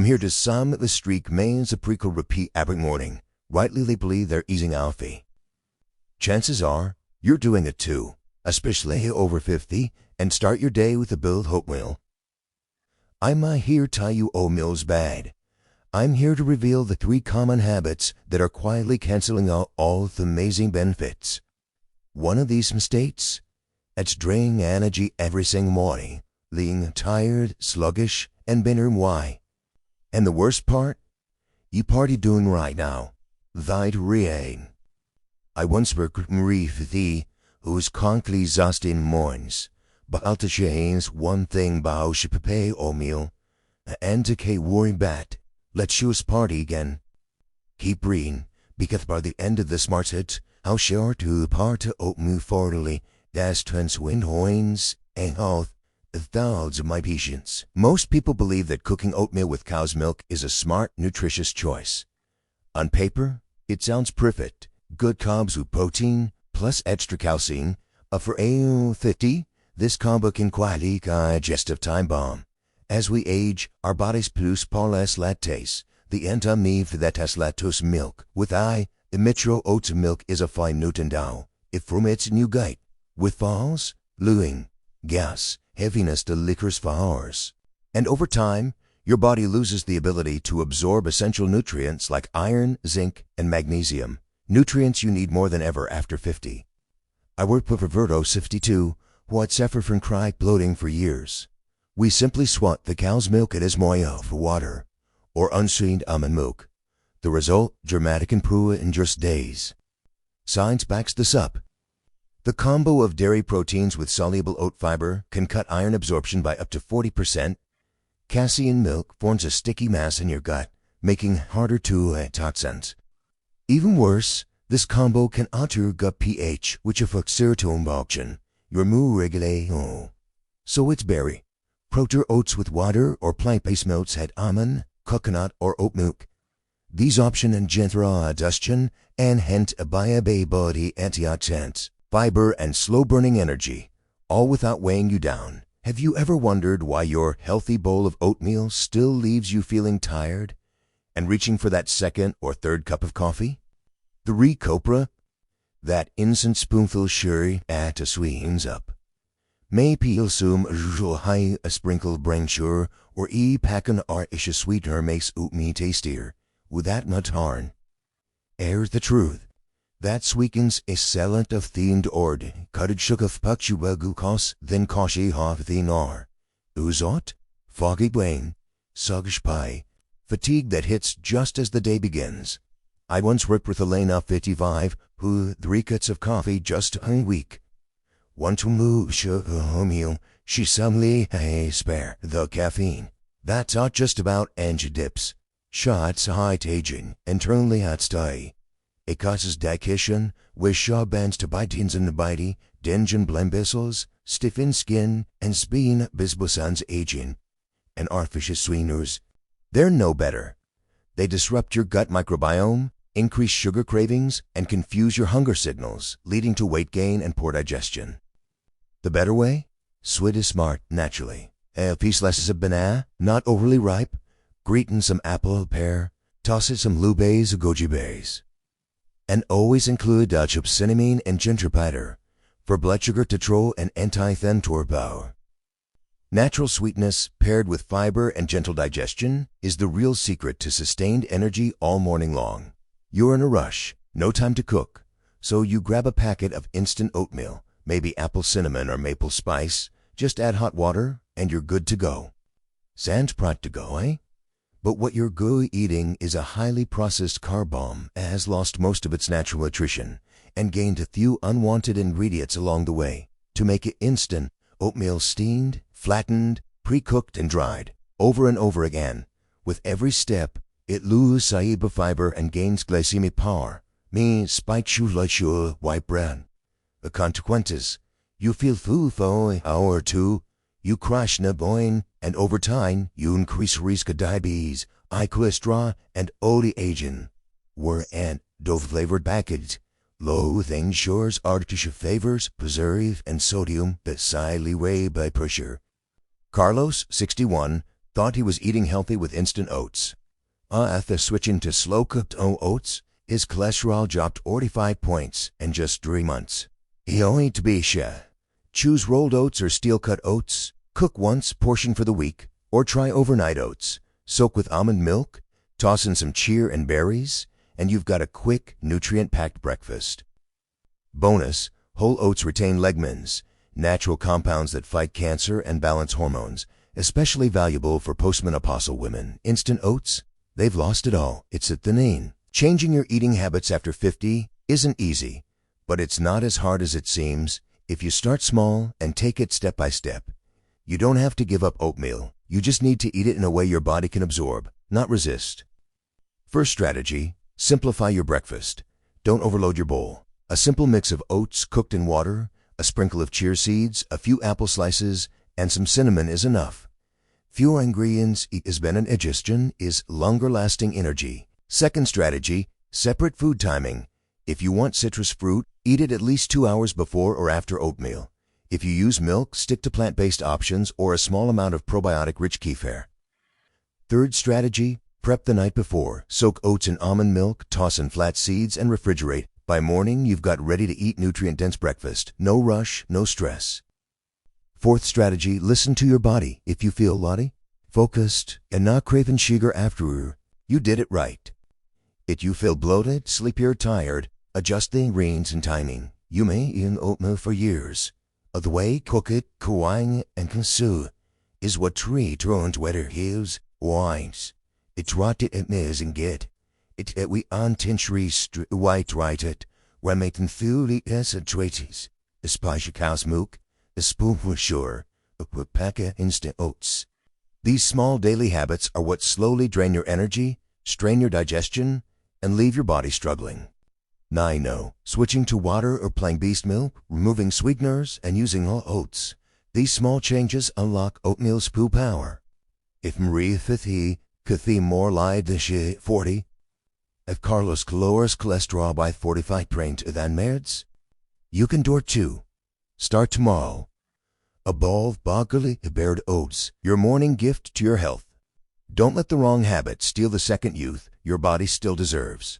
I'm here to some the streak mains a prequel repeat every morning. Rightly they believe they're easing alfie. Chances are you're doing it too, especially over 50, and start your day with a bowl of oatmeal. I'm here to tell you oatmeal's bad. I'm here to reveal the 3 common habits that are quietly canceling out all the amazing benefits. One of these mistakes, it's draining energy every single morning, leaving tired, sluggish, and bitter. Why? And the worst part? You party doing right now. That reain. I once worked Marie Fithie, who was constantly exhausted in mornings, but I'll change one thing about she prepare oatmeal, and to can't worry about. Let's choose party again. Keep reading, because by the end of this market, I'll share to part of oatmeal fortily, that's transwin hoins and health, thousands of my patients. Most people believe that cooking oatmeal with cow's milk is a smart, nutritious choice. On paper, it sounds perfect. Good carbs with protein, plus extra calcium. For A50, this combo can quietly digestive time bomb. As we age, our bodies produce far less lactase, the enzyme for that has lactose milk. With metro oats milk is a fine Newton dough. It ferments in your gut, with falls, lewing, gas, heaviness to liquors for hours. And over time, your body loses the ability to absorb essential nutrients like iron, zinc, and magnesium, nutrients you need more than ever after 50. I worked with Roberto 52, who had suffered from chronic bloating for years. We simply swapped the cow's milk at his moya for water, or unsweetened almond milk. The result, dramatic improvement in just days. Science backs this up. The combo of dairy proteins with soluble oat fiber can cut iron absorption by up to 40%. Casein milk forms a sticky mass in your gut, making it harder to toxins. Even worse, this combo can alter your gut pH, which affects serotonin production, your mood regulation. So it's berry, protein oats with water or plant-based milks had almond, coconut, or oat milk. These options engender digestion and hence a body antioxidants, fiber, and slow-burning energy, all without weighing you down. Have you ever wondered why your healthy bowl of oatmeal still leaves you feeling tired and reaching for that second or third cup of coffee? The recopra, that instant spoonful sure to sweetens up. Maybe assume high a sprinkle of brain sugar or packing artificial sweetener makes oatmeal tastier, with that much harm. Here's the truth. That sweetens a salad of themed ord, cutted sugar fluctuate glucose, then coffee half the nor. Uzot, foggy brain, sluggish pie, fatigue that hits just as the day begins. I once worked with Elena 55, who 3 cups of coffee just a week. Want to move oatmeal, she suddenly spare the caffeine. That's not just about energy dips. Shots high aging, internally hot stay. It causes digestion, with shaw bands to bitins in the body, dengen blembissels, stiffened skin, and spleen bisbosans aging. And artificial sweeteners, they're no better. They disrupt your gut microbiome, increase sugar cravings, and confuse your hunger signals, leading to weight gain and poor digestion. The better way? Sweet is smart, naturally. A piece less of banana, not overly ripe. Grate in some apple or pear. Toss in some blueberries or goji berries. And always include a touch of cinnamon and ginger powder for blood sugar control and anti-inflammatory power. Natural sweetness paired with fiber and gentle digestion is the real secret to sustained energy all morning long. You're in a rush, no time to cook, so you grab a packet of instant oatmeal, maybe apple cinnamon or maple spice, just add hot water, and you're good to go. Sounds practical, eh? But what you're eating is a highly processed carb bomb that has lost most of its natural nutrition and gained a few unwanted ingredients along the way. To make it instant, oatmeal steamed, flattened, pre-cooked, and dried over and over again. With every step, it loses soluble fiber and gains glycemic power, meaning spikes you like your white bread. The consequences, you feel full for an hour or two, you crash in a boin, and over time, you increase risk of diabetes, high cholesterol, and old aging. We're an dough-flavored package. Low things sugars, artificial flavors, preserve, and sodium that silently weigh by pressure. Carlos, 61, Thought he was eating healthy with instant oats. After switching to slow-cooked oats, his cholesterol dropped 45 points in just 3 months. He only to be sure. Choose rolled oats or steel-cut oats. Cook once, portion for the week, or try overnight oats. Soak with almond milk, toss in some chia and berries, and you've got a quick, nutrient-packed breakfast. Bonus, whole oats retain lignans, natural compounds that fight cancer and balance hormones, especially valuable for postmenopausal women. Instant oats? They've lost it all. It's a theanine. Changing your eating habits after 50 isn't easy, but it's not as hard as it seems if you start small and take it step by step. You don't have to give up oatmeal. You just need to eat it in a way your body can absorb, not resist. First strategy, simplify your breakfast. Don't overload your bowl. A simple mix of oats cooked in water, a sprinkle of chia seeds, a few apple slices, and some cinnamon is enough. Fewer ingredients is better digestion is longer-lasting energy. Second strategy, separate food timing. If you want citrus fruit, eat it at least 2 hours before or after oatmeal. If you use milk, stick to plant-based options or a small amount of probiotic-rich kefir. Third strategy, prep the night before. Soak oats in almond milk, toss in flax seeds, and refrigerate. By morning, you've got ready-to-eat nutrient-dense breakfast. No rush, no stress. Fourth strategy, listen to your body. If you feel lotty, focused, and not craving sugar after, you did it right. If you feel bloated, sleepy, or tired, adjust the ingredients and timing. You may eat oatmeal for years. The way cook it, kawang, and consume is what tree turns weather hills, wines. It's what it is and get. It we intentionally white right it, when making food acid traces. A spicy cow's milk, a spoonful sugar, a packet instant oats. These small daily habits are what slowly drain your energy, strain your digestion, and leave your body struggling. 9. Switching to water or plant-based milk, removing sweeteners, and using all oats. These small changes unlock oatmeal's full power. If Marie 50 could more lied than she 40, if Carlos lowers cholesterol by 45% than meds, you can do it too. Start tomorrow. A bowl of broccoli bared oats, your morning gift to your health. Don't let the wrong habit steal the second youth your body still deserves.